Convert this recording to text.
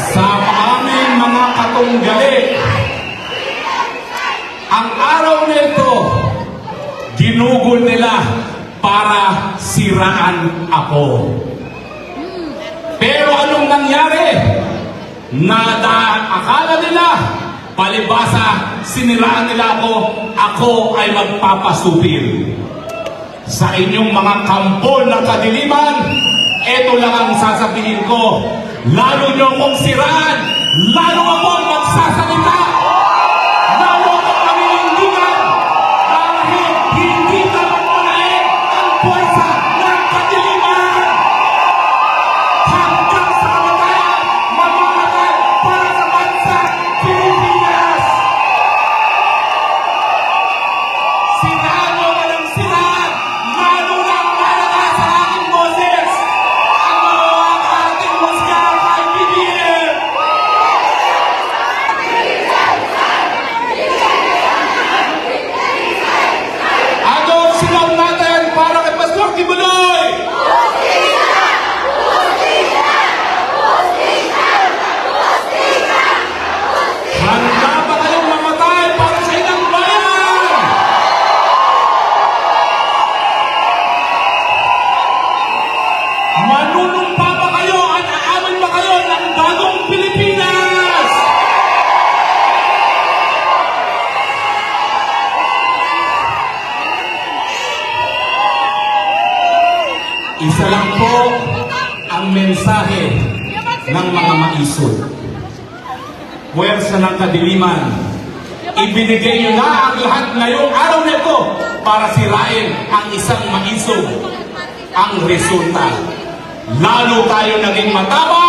Sa aming mga katunggali, ang araw na ito, ginugol nila para siraan ako. Pero anong nangyari? Akala nila, palibasa, siniraan nila ako ay magpapasupil. Sa inyong mga kampo ng kadiliman, ito lang ang sasabihin ko, lalo nyo kong siraan, lalo akong magsasalita, lalo akong maninindigan, dahil hindi na mamunain ang puwersa ng kadiliman. Hanggang sa kamatayan, mamamatay para sa bansa Pilipinas. Siraan nyo ka ng siraan, lalo lang malakas sa aking boses. Ang mga ating musga kay BBM. Ano ang sigaw natin para kay Pastor Kibuloy? Handa ba kayong mamatay para sa ilang bayan? Manunumpa ba kayo at aamin ba kayo ng bagong Pilipinas? Isa lang po ang mensahe ng mga maisod. Puwersa ng kadiliman, ibinigay nyo na ang lahat ngayong araw na ito para sirain ang isang maisog. Ang resulta, lalo tayo naging matapang.